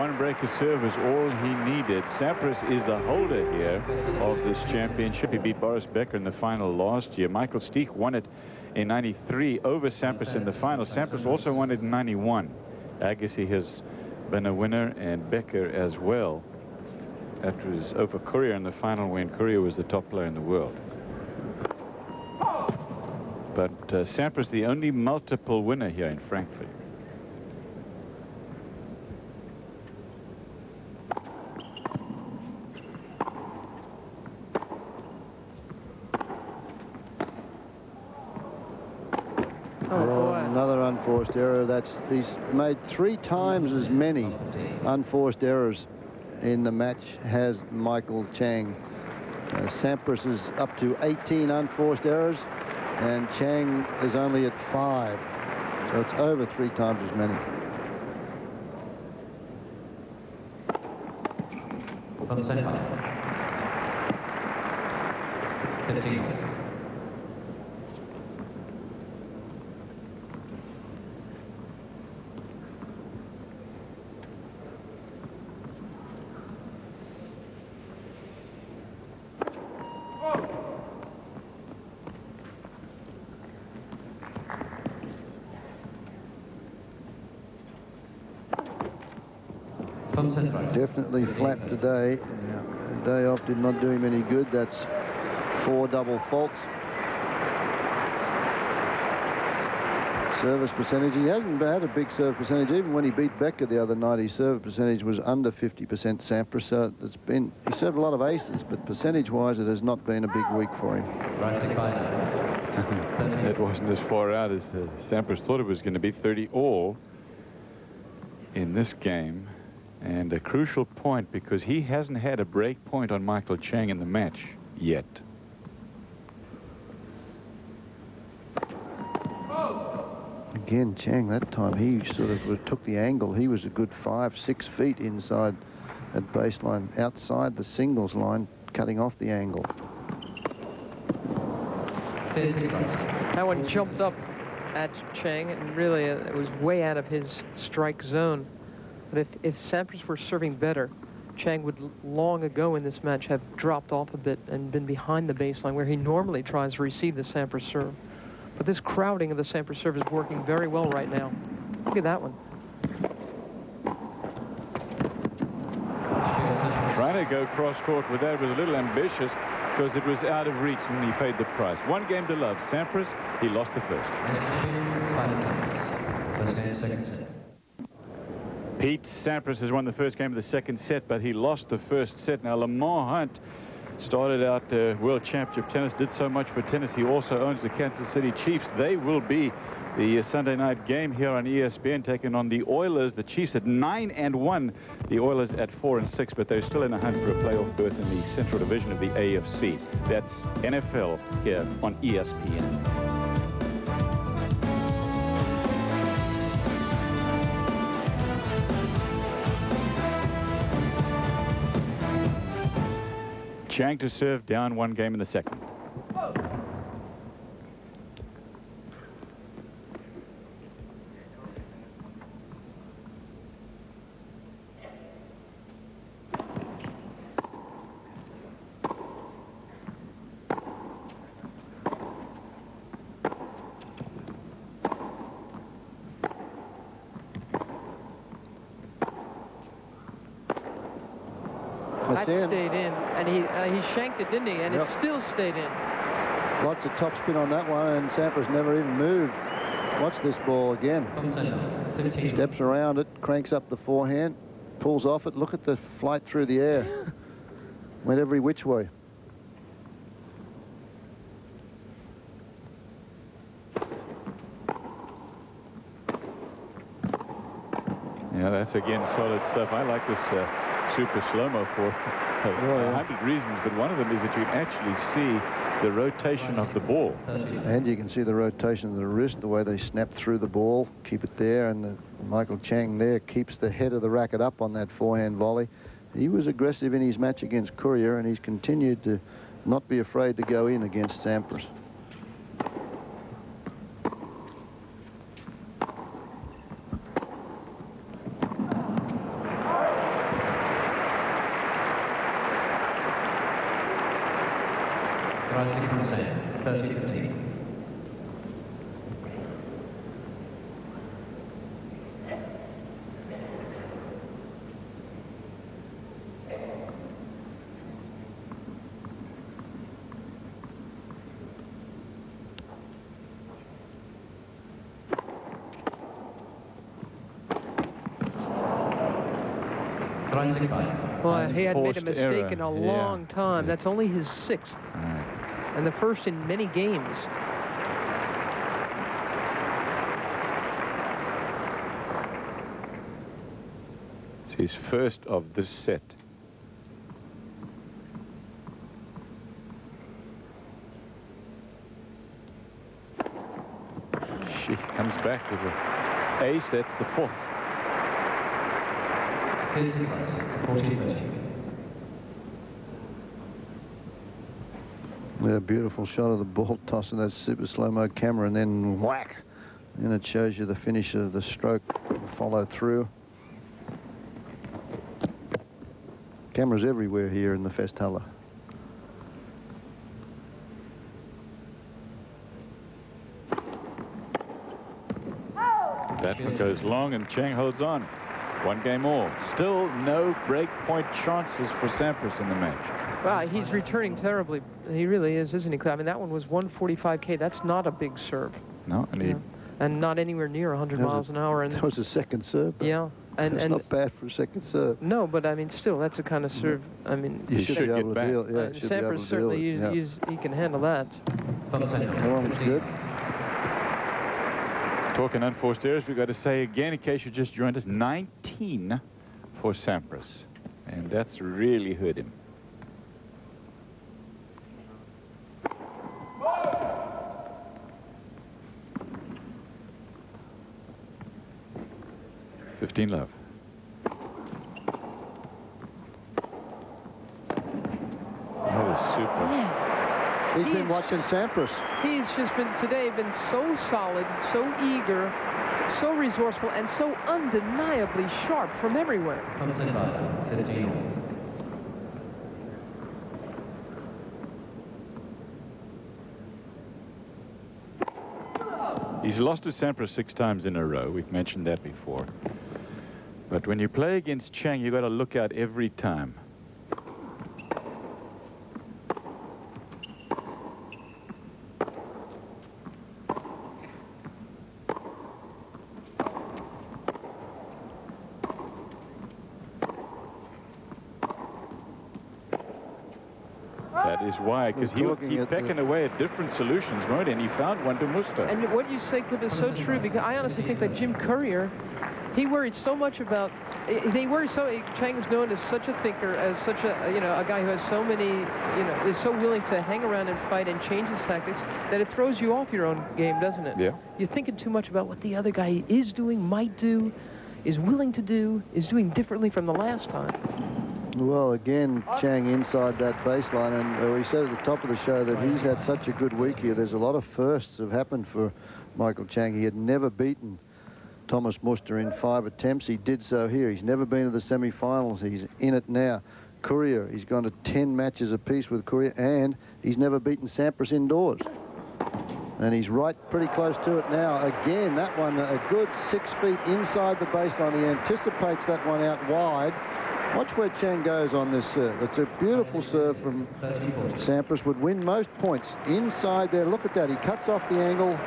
one breaker serve was all he needed. Sampras is the holder here of this championship. He beat Boris Becker in the final last year. Michael Stich won it in '93 over Sampras in the final. Sampras also won it in '91. Agassi has been a winner, and Becker as well. That was over Courier in the final when Courier was the top player in the world. But Sampras the only multiple winner here in Frankfurt. Another unforced error. He's made 3 times as many unforced errors in the match has Michael Chang. Sampras is up to 18 unforced errors, and Chang is only at 5. So it's over 3 times as many. From center. 15. Definitely flat today. Day off did not do him any good. That's 4 double faults. Service percentage. He hasn't had a big service percentage. Even when he beat Becker the other night, his service percentage was under 50% Sampras. So it's been, he served a lot of aces, but percentage-wise, it has not been a big week for him. It wasn't as far out as the Sampras thought it was going to be. 30 all in this game. And a crucial point because he hasn't had a break point on Michael Chang in the match yet. Again, Chang, that time he sort of took the angle. He was a good 5-6 feet inside that baseline, outside the singles line, cutting off the angle. That one jumped up at Chang, and really it was way out of his strike zone. But if Sampras were serving better, Chang would long ago in this match have dropped off a bit and been behind the baseline where he normally tries to receive the Sampras serve. But this crowding of the Sampras serve is working very well right now. Look at that one. Trying to go cross-court with that was a little ambitious because it was out of reach and he paid the price. 1 game to love. Sampras, he lost the first. Pete Sampras has won the first game of the second set, but he lost the first set. Now, Lamar Hunt started out World Championship tennis, did so much for tennis. He also owns the Kansas City Chiefs. They will be the Sunday night game here on ESPN, taking on the Oilers. The Chiefs at 9-1, the Oilers at 4-6, but they're still in a hunt for a playoff berth in the Central Division of the AFC. That's NFL here on ESPN. Chang to serve, down 1 game in the second. That stayed in, and he shanked it, didn't he? And it still stayed in. Lots of topspin on that one, and Sampras never even moved. Watch this ball again. Steps around it, cranks up the forehand, pulls off it. Look at the flight through the air. Went every which way. Yeah, that's again solid stuff. I like this super slow-mo for 100 reasons, but one of them is that you can actually see the rotation of the ball. And you can see the rotation of the wrist, the way they snap through the ball, keep it there, and Michael Chang there keeps the head of the racket up on that forehand volley. He was aggressive in his match against Courier, and he's continued to not be afraid to go in against Sampras. Rising from set, 30-15. Well, he hadn't made a mistake error. in a long time. That's only his 6th. Right. And the first in many games. It's his first of this set. She comes back with an ace. That's the 4th. 40-30. Yeah, beautiful shot of the ball tossing that super slow-mo camera, and then whack. And it shows you the finish of the stroke follow through. Cameras everywhere here in the Festhalle. That one goes long, and Chang holds on. 1 game all. Still no break point chances for Sampras in the match. Wow, he's returning terribly. He really is, isn't he? I mean, that one was 145K. That's not a big serve. No, and he... And not anywhere near 100 miles an hour. And that was a second serve. Yeah. And not bad for a second serve. No, but I mean, still, that's the kind of serve. I mean, you should be able to deal. Yeah, Sampras certainly he can handle that. That one was good. Talking unforced errors, we've got to say again, in case you just joined us, 19 for Sampras. And that's really hurt him. $15 love. That was super. Yeah. He's been watching Sampras. He's just been so solid, so eager, so resourceful, and so undeniably sharp from everywhere. He's lost to Sampras 6 times in a row. We've mentioned that before. But when you play against Chang, you've got to look out every time. That is why, because he'll keep pecking away at different solutions, won't he? And he found one to Musta. And what you say, Cliff, is so true, because I honestly think that Jim Courier, he worried so much about, Chang's known as such a thinker, as such a, a guy who has so many, is so willing to hang around and fight and change his tactics, that it throws you off your own game, doesn't it? Yeah. You're thinking too much about what the other guy is doing, might do, is willing to do, is doing differently from the last time. Well, again, Chang inside that baseline, and we said at the top of the show that he's had such a good week here. There's a lot of firsts have happened for Michael Chang. He had never beaten Thomas Muster in 5 attempts. He did so here. He's never been to the semi-finals. He's in it now. Courier, he's gone to 10 matches apiece with Courier, and he's never beaten Sampras indoors. And he's right pretty close to it now. Again, that one a good 6 feet inside the baseline. He anticipates that one out wide. Watch where Chang goes on this serve. It's a beautiful serve from Sampras. Would win most points inside there. Look at that. He cuts off the angle,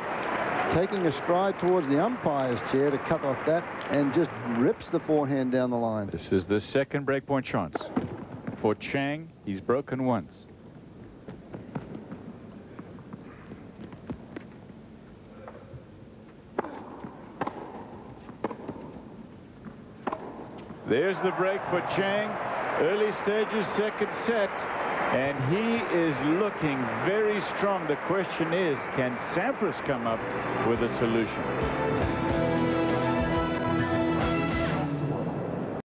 taking a stride towards the umpire's chair to cut off that, and just rips the forehand down the line. This is the second breakpoint chance for Chang. He's broken once. There's the break for Chang. Early stages, second set. And he is looking very strong. The question is, can Sampras come up with a solution?